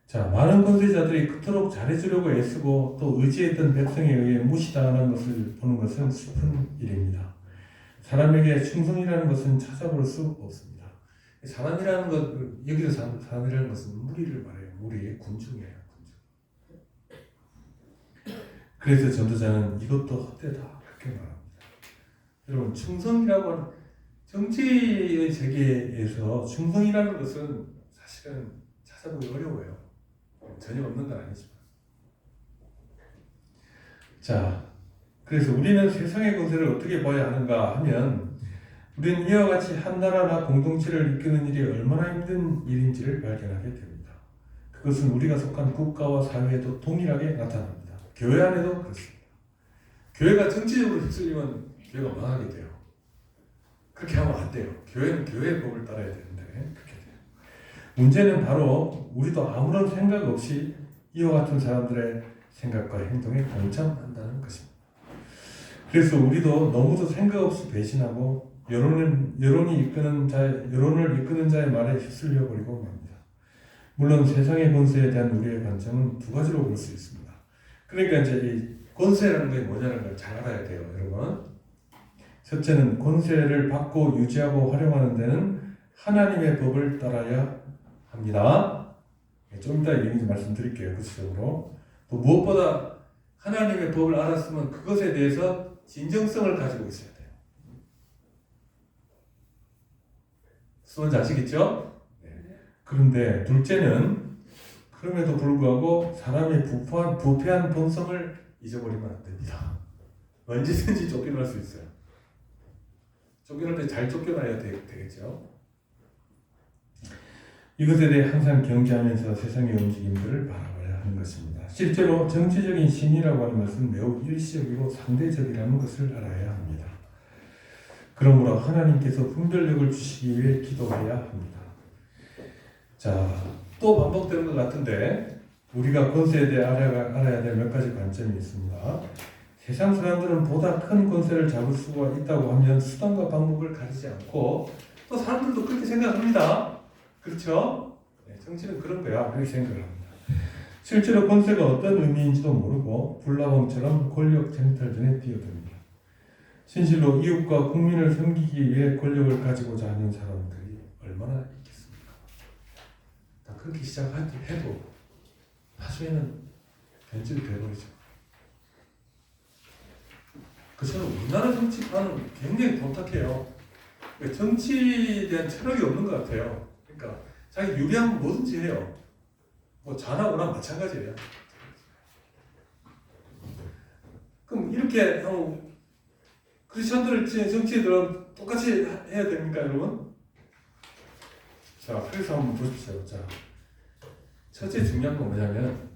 자, 많은 권세자들이 그토록 잘해주려고 애쓰고 또 의지했던 백성에 의해 무시당하는 것을 보는 것은 슬픈 일입니다. 사람에게 충성이라는 것은 찾아볼 수 없습니다. 사람이라는 것, 여기서 사람이라는 것은 무리를 말해요. 무리, 군중이에요. 군중. 그래서 전도자는 이것도 헛되다 그렇게 말합니다. 여러분, 충성이라고 하는 정치의 세계에서 충성이라는 것은 사실은 찾아보기 어려워요. 전혀 없는 건 아니지만. 자, 그래서 우리는 세상의 권세를 어떻게 봐야 하는가 하면, 우리는 이와 같이 한 나라나 공동체를 이끄는 일이 얼마나 힘든 일인지를 발견하게 됩니다. 그것은 우리가 속한 국가와 사회에도 동일하게 나타납니다. 교회 안에도 그렇습니다. 교회가 정치적으로 휩쓸리면 교회가 망하게 돼요. 그렇게 하면 안 돼요. 교회는 교회의 법을 따라야 되는데 그렇게 돼요. 문제는 바로 우리도 아무런 생각 없이 이와 같은 사람들의 생각과 행동에 동참한다는 것입니다. 그래서 우리도 너무도 생각 없이 배신하고 여론을 이끄는 자의 말에 휩쓸려 버리고 맙니다. 물론 세상의 권세에 대한 우리의 관점은 두 가지로 볼 수 있습니다. 그러니까 이제 이 권세라는 게 뭐냐는 걸 잘 알아야 돼요, 여러분. 첫째는 권세를 받고 유지하고 활용하는 데는 하나님의 법을 따라야 합니다. 좀 이따 얘기 좀 말씀드릴게요, 구체적으로. 또 무엇보다 하나님의 법을 알았으면 그것에 대해서 진정성을 가지고 있어야 돼요. 무슨 말인지 아시겠죠? 네. 그런데 둘째는 그럼에도 불구하고 사람의 부패한 본성을 잊어버리면 안 됩니다. 언제든지 쫓겨날 수 있어요. 쫓겨날 때 잘 쫓겨나야 되겠죠. 이것에 대해 항상 경계하면서 세상의 움직임들을 바라봐야 하는 것입니다. 실제로 정치적인 신이라고 하는 것은 매우 일시적이고 상대적이라는 것을 알아야 합니다. 그러므로 하나님께서 분별력을 주시기 위해 기도해야 합니다. 자, 또 반복되는 것 같은데 우리가 권세에 대해 알아야 될 몇 가지 관점이 있습니다. 세상 사람들은 보다 큰 권세를 잡을 수가 있다고 하면 수단과 방법을 가리지 않고 또 사람들도 그렇게 생각합니다. 그렇죠? 네, 정치는 그런 거야. 그렇게 생각을 합니다. 실제로 권세가 어떤 의미인지도 모르고 불나방처럼 권력 쟁탈전에 뛰어듭니다. 진실로 이웃과 국민을 섬기기 위해 권력을 가지고자 하는 사람들이 얼마나 있겠습니까? 다 그렇게 시작해도 나중에는 변질이 되어버리죠. 그래서 우리나라 정치판은 굉장히 독특해요. 정치에 대한 철학이 없는 것 같아요. 그러니까 자기 유리하면 뭐든지 해요. 뭐 좌나우나 마찬가지예요. 그럼 이렇게 크리스천들 정치에 들어 똑같이 해야 됩니까, 여러분? 자, 그래서 한번 보십시오. 자, 첫째 중요한 건 뭐냐면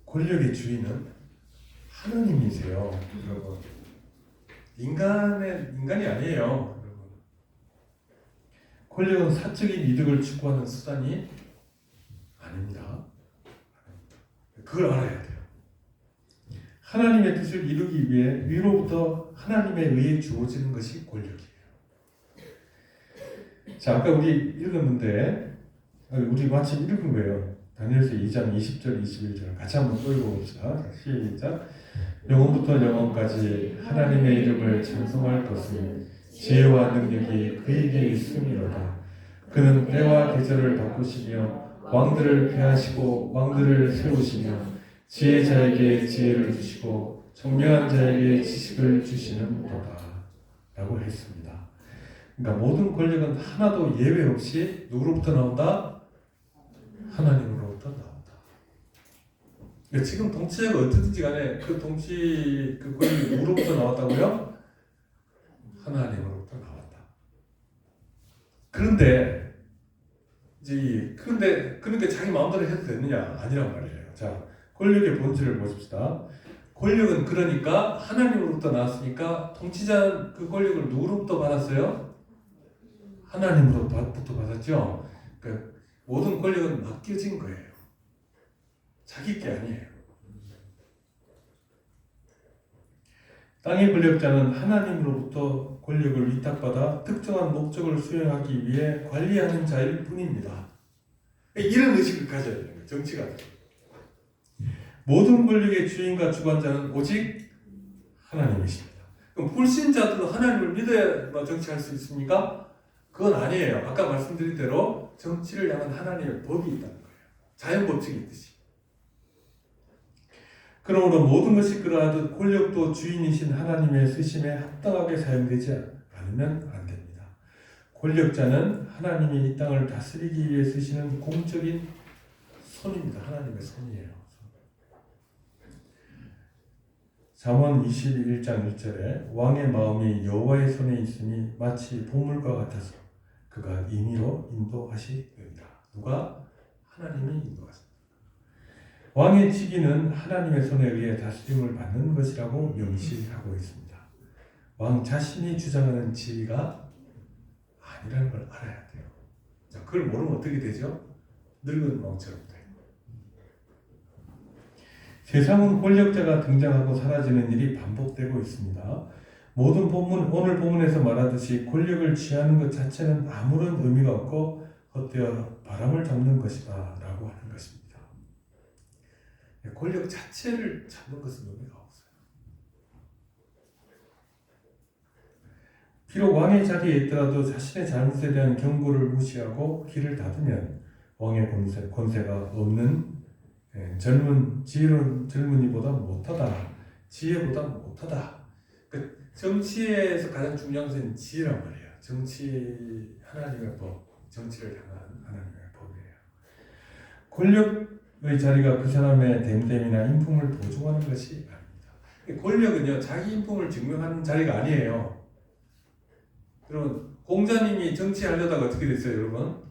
권력의 주인은 하나님이세요, 여러분. 인간이 아니에요, 여러분. 권력은 사적인 이득을 추구하는 수단이 아닙니다. 그걸 알아야 돼요. 하나님의 뜻을 이루기 위해 위로부터 하나님에 의해 주어지는 것이 권력이에요. 자, 아까 우리 읽었는데 우리 마침 읽은 거예요. 다니엘서 2장 20절 21절 같이 한번 또 읽어봅시다. 시작. 영원부터 영원까지 하나님의 이름을 찬송할 것은 지혜와 능력이 그에게 있음이로다. 그는 때와 계절을 바꾸시며 왕들을 폐하시고 왕들을 세우시며 지혜자에게 지혜를 주시고 총명한 자에게 지식을 주시는 도다 라고 했습니다. 그러니까 모든 권력은 하나도 예외 없이 누구로부터 나온다? 하나님으로부터 나온다. 그러니까 지금 통치자가 어떻든지 간에 그 권력이 누구로부터 나왔다고요? 하나님으로부터 나왔다. 그런데 자기 마음대로 해도 되느냐? 아니란 말이에요. 자, 권력의 본질을 보십시다. 권력은 그러니까 하나님으로부터 나왔으니까 통치자는 그 권력을 누구로부터 받았어요? 하나님으로부터 받았죠. 그러니까 모든 권력은 맡겨진 거예요. 자기 게 아니에요. 땅의 권력자는 하나님으로부터 권력을 위탁받아 특정한 목적을 수행하기 위해 관리하는 자일 뿐입니다. 이런 의식을 가져야 되는 거예요. 정치가. 모든 권력의 주인과 주관자는 오직 하나님이십니다. 그럼 불신자들도 하나님을 믿어야 정치할 수 있습니까? 그건 아니에요. 아까 말씀드린 대로 정치를 향한 하나님의 법이 있다는 거예요. 자연법칙이 있듯이. 그러므로 모든 것이 그러하듯 권력도 주인이신 하나님의 쓰심에 합당하게 사용되지 않으면 안 됩니다. 권력자는 하나님이 이 땅을 다스리기 위해 쓰시는 공적인 손입니다. 하나님의 손이에요. 잠언 21장 1절에 왕의 마음이 여호와의 손에 있으니 마치 보물과 같아서 그가 임의로 인도하시느니라. 누가? 하나님이 인도하십니다. 왕의 직위는 하나님의 손에 의해 다스림을 받는 것이라고 명시하고 있습니다. 왕 자신이 주장하는 지위가 아니라는 걸 알아야 돼요. 자, 그걸 모르면 어떻게 되죠? 늙은 왕처럼 돼요. 세상은 권력자가 등장하고 사라지는 일이 반복되고 있습니다. 오늘 본문에서 말하듯이 권력을 취하는 것 자체는 아무런 의미가 없고 헛되어 바람을 잡는 것이다 라고 하는 것입니다. 권력 자체를 잡는 것은 의미가 없어요. 비록 왕의 자리에 있더라도 자신의 잘못에 대한 경고를 무시하고 귀를 닫으면 왕의 권세가 없는 지혜로운 젊은이보다 못하다, 지혜보다 못하다. 정치에서 가장 중요한 것은 지혜란 말이에요. 정치 하나님의 법, 정치를 향한 하나님의 법이에요. 권력의 자리가 그 사람의 됨됨이나 인품을 보증하는 것이 아닙니다. 권력은요 자기 인품을 증명하는 자리가 아니에요. 여러분 공자님이 정치하려다가 어떻게 됐어요, 여러분?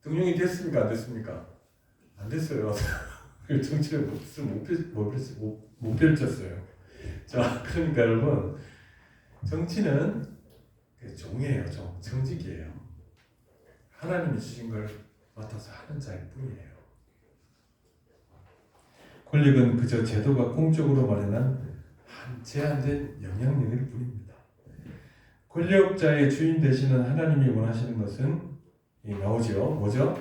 등용이 됐습니까, 안 됐습니까? 안 됐어요. 정치를 못 펼쳤어요. 자, 그러니까 여러분 정치는 종이에요, 정직이에요. 하나님이 주신 걸 맡아서 하는 자일 뿐이에요. 권력은 그저 제도가 공적으로 마련한 한 제한된 영향력일 뿐입니다. 권력자의 주인 되시는 하나님이 원하시는 것은 나오죠. 뭐죠?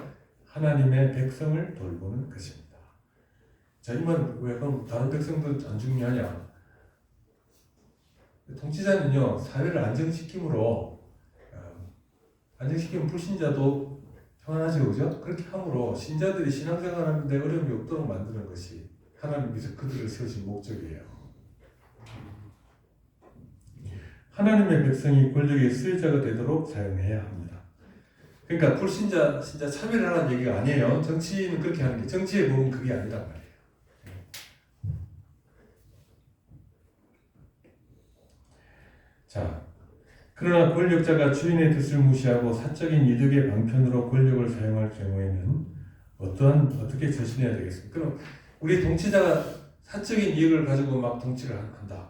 하나님의 백성을 돌보는 것입니다. 자, 이만 왜 그럼 다른 백성들 안 중요하냐? 통치자는요 사회를 안정시킴으로 안정시키면 불신자도 평안하죠, 그죠? 그렇게 함으로 신자들이 신앙생활하는데 어려움이 없도록 만드는 것이 하나님께서 그들을 세우신 목적이에요. 하나님의 백성이 권력의 수혜자가 되도록 사용해야 합니다. 그러니까 불신자, 신자 차별하라는 얘기가 아니에요. 정치는 그렇게 하는 게 정치의 법은 그게 아니란 말이에요. 자, 그러나 권력자가 주인의 뜻을 무시하고 사적인 이득의 방편으로 권력을 사용할 경우에는 어떻게 처신해야 되겠습니까? 그럼 우리 통치자가 사적인 이익을 가지고 막 통치를 한다.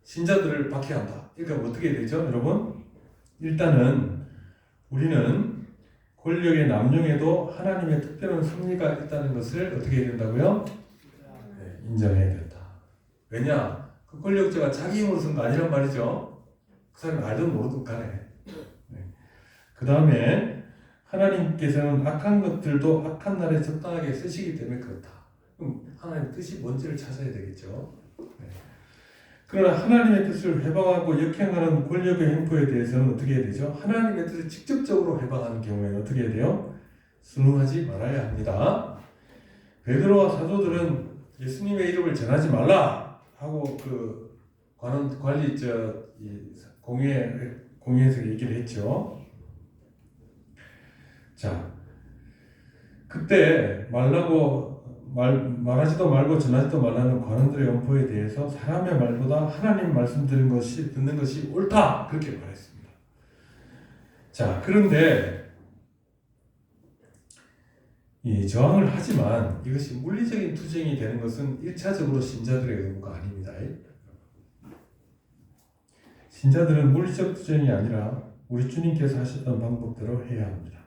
신자들을 박해한다. 그러니까 어떻게 되죠, 여러분? 일단은 우리는 권력의 남용에도 하나님의 특별한 섭리가 있다는 것을 어떻게 해야 된다고요? 네, 인정해야 된다. 왜냐? 그 권력자가 자기 힘으로 쓴 거 아니란 말이죠. 그 사람이 알든 모르든 간에. 네. 그 다음에 하나님께서는 악한 것들도 악한 날에 적당하게 쓰시기 때문에 그렇다. 그럼 하나님의 뜻이 뭔지를 찾아야 되겠죠. 네. 그러나 하나님의 뜻을 회방하고 역행하는 권력의 행포에 대해서는 어떻게 해야 되죠? 하나님의 뜻을 직접적으로 회방하는 경우에는 어떻게 해야 돼요? 순응하지 말아야 합니다. 베드로와 사도들은 예수님의 이름을 전하지 말라 하고 그 관리 공회에서 얘기를 했죠. 자, 그때 말하지도 말고 전하지도 말라는 관원들의 엄포에 대해서 사람의 말보다 하나님 말씀 듣는 것이 옳다 그렇게 말했습니다. 자, 그런데 이 저항을 하지만 이것이 물리적인 투쟁이 되는 것은 1차적으로 신자들의 의무가 아닙니다. 신자들은 물리적 투쟁이 아니라 우리 주님께서 하셨던 방법대로 해야 합니다.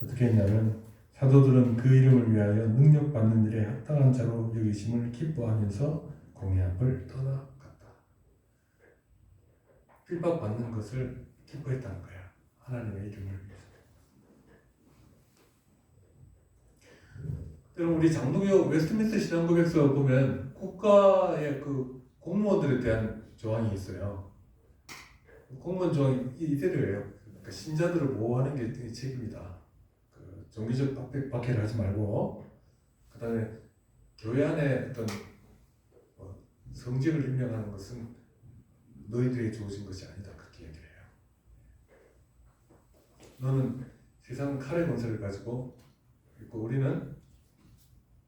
어떻게 했냐면 사도들은 그 이름을 위하여 능력받는 일에 합당한 자로 여기심을 기뻐하면서 공의 앞을 떠나갔다. 핍박받는 것을 기뻐했다는 거야. 하나님의 이름을 위해서. 여러분 우리 장로교 웨스트민스터 신앙고백서 보면 국가의 그 공무원들에 대한 조항이 있어요. 공무원 조항이 이대로예요. 그러니까 신자들을 보호하는 게 책임이다. 그 종교적 박해를 하지 말고, 그 다음에 교회 안에 어떤 성직을 임명하는 것은 너희들에게 주어진 것이 아니다. 그렇게 얘기를 해요. 너는 세상 칼의 권세를 가지고 있고 우리는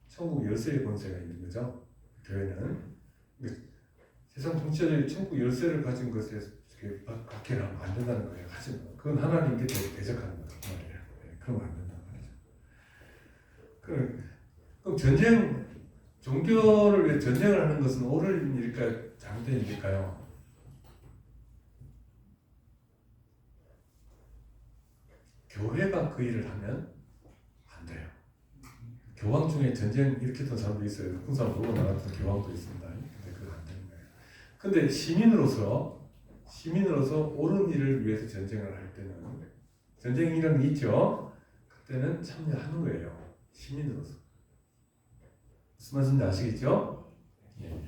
천국 열쇠의 권세가 있는 거죠. 교회는 세상 통치자들이 천국 열쇠를 가진 것에 박해를 하면 안 된다는 거예요. 하지만 그건 하나님께 대적하는 거란 말이에요. 네, 그러면 안 된다는 말이죠. 그럼 종교를 위해 전쟁을 하는 것은 옳은 일일까요? 잘못된 일일까요? 교회가 그 일을 하면 안 돼요. 교황 중에 전쟁 일으켰던 사람도 있어요. 풍사 몰고 나갔던 교황도 있습니다. 근데 그거 안 되는 거예요. 근데 시민으로서 옳은 일을 위해서 전쟁을 할 때는 전쟁이라는 게 있죠. 그때는 참여하는 거예요. 시민으로서. 무슨 말씀인지 아시겠죠? 예.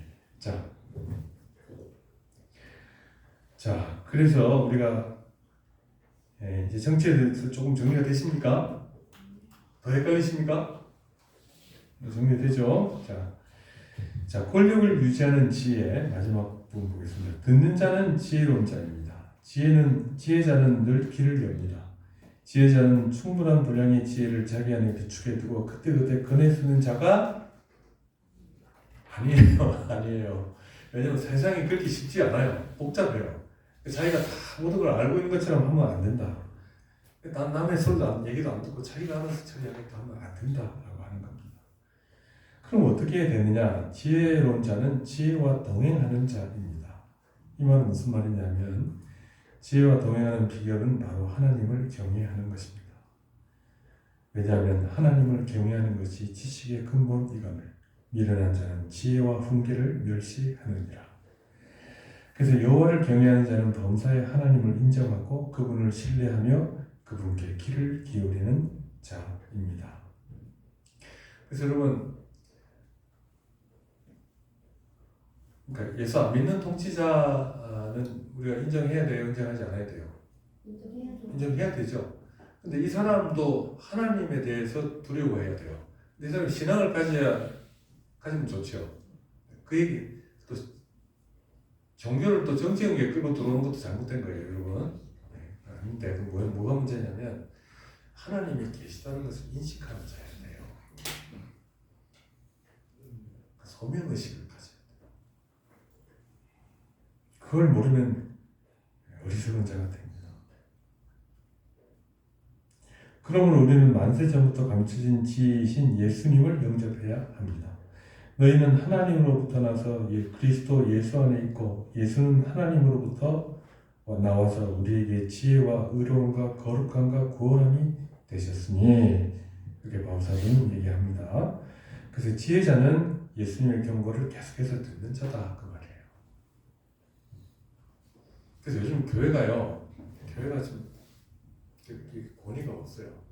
자, 그래서 우리가 이제 정치에 대해서 조금 정리가 되십니까? 더 헷갈리십니까? 정리되죠? 자, 권력을 유지하는 지혜 마지막 부분 보겠습니다. 듣는 자는 지혜로운 자입니다. 지혜자는 늘 길을 엽니다. 지혜자는 충분한 분량의 지혜를 자기 안에 비축해 두고 그때그때 꺼내 쓰는 자가 아니에요. 왜냐면 세상이 그렇게 쉽지 않아요. 복잡해요. 자기가 다 모든 걸 알고 있는 것처럼 하면 안 된다. 남의 소리도 얘기도 안 듣고 자기가 알아서 처리하겠다 하면 안 된다라고 하는 겁니다. 그럼 어떻게 되느냐? 지혜로운 자는 지혜와 동행하는 자입니다. 이 말은 무슨 말이냐면 지혜와 동행하는 비결은 바로 하나님을 경외하는 것입니다. 왜냐하면 하나님을 경외하는 것이 지식의 근본이거늘 미련한 자는 지혜와 훈계를 멸시하느니라. 그래서 여호와를 경외하는 자는 범사에 하나님을 인정하고 그분을 신뢰하며 그분께 귀를 기울이는 자입니다. 그래서 여러분, 그러니까 예수 안 믿는 통치자는 우리가 인정해야 돼요, 인정하지 않아야 돼요? 인정해야 되죠. 근데 이 사람도 하나님에 대해서 두려워해야 돼요. 근데 이 사람이 신앙을 가지면 좋죠. 그 얘기, 또 종교를 또 정치형에 끌고 들어오는 것도 잘못된 거예요, 여러분. 근데 뭐가 문제냐면 하나님이 계시다는 것을 인식하는 자여야 돼요. 소명의식을 가져야 돼요. 그걸 모르면 어리석은 자가 됩니다. 그러므로 우리는 만세 전부터 감춰진 지혜이신 예수님을 영접해야 합니다. 너희는 하나님으로부터 나서 그리스도 예수 안에 있고 예수는 하나님으로부터 나와서 우리에게 지혜와 의로움과 거룩함과 구원함이 되셨으니 이렇게 바울사도는 얘기합니다. 그래서 지혜자는 예수님의 경고를 계속해서 듣는 자다 그 말이에요. 그래서 요즘 교회가 좀 권위가 없어요.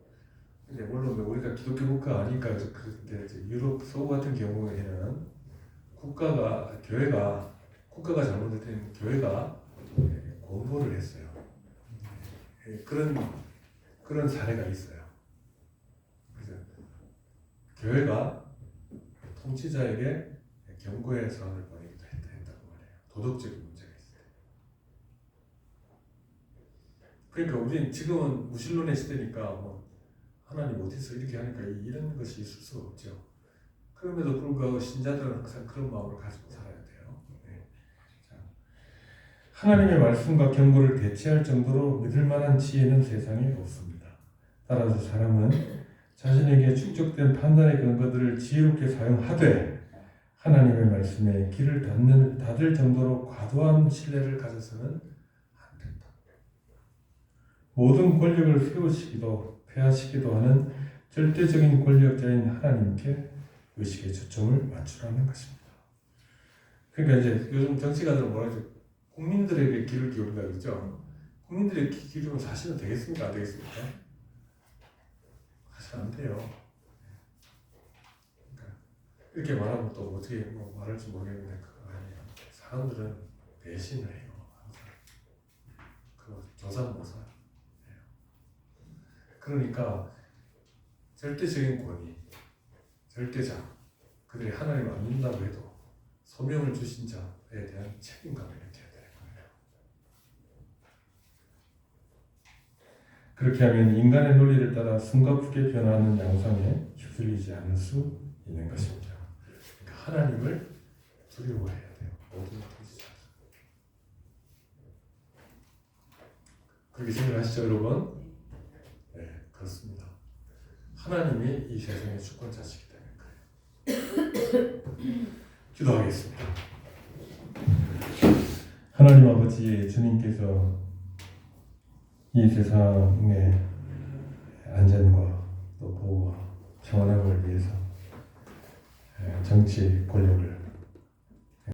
근데 물론 우리가 기독교 국가 아니까 그런데 유럽 서구 같은 경우에는 국가가 잘못된 교회가 공부를 했어요. 그런 사례가 있어요. 그래서 교회가 통치자에게 경고의 선을 보내기도 했다고 말해요. 도덕적인 문제가 있어요. 그러니까 우리는 지금은 무신론의 시대니까 하나님 어디서 이렇게 하니까 이런 것이 있을 수가 없죠. 그럼에도 불구하고 신자들은 항상 그런 마음을 가지고 살아야 돼요. 하나님의 말씀과 경고를 대체할 정도로 믿을 만한 지혜는 세상에 없습니다. 따라서 사람은 자신에게 축적된 판단의 근거들을 지혜롭게 사용하되 하나님의 말씀에 귀를 닫을 정도로 과도한 신뢰를 가져서는 안 된다. 모든 권력을 세우시기도 폐하시기도 하는 절대적인 권력자인 하나님께 의식의 초점을 맞추라는 것입니다. 그러니까 이제 요즘 정치가들은 뭐라 하죠? 국민들에게 귀를 기울인다 그러죠. 국민들에게 귀 기울이면 사실은 되겠습니까? 안 되겠습니까? 사실 안 돼요. 그러니까 이렇게 말하면 또 어떻게 말할지 모르겠는데 그거 아니에요. 사람들은 배신을 해요. 항상. 그거 조삼모사. 그러니까 절대적인 권위, 절대자, 그들이 하나님을 안 믿는다고 해도 소명을 주신 자에 대한 책임감을 느껴야 되는 거예요. 그렇게 하면 인간의 논리를 따라 숨가쁘게 변화하는 양상에 휩쓸리지 않을 수 있는 것입니다. 그러니까 하나님을 두려워해야 돼요. 모든 통치자. 그렇게 생각하시죠, 여러분? 그렇습니다. 하나님이 이 세상의 주권자시기 때문에 그래요. 기도하겠습니다. 하나님 아버지, 주님께서 이 세상의 안전과 또 보호와 평안함을 위해서 정치 권력을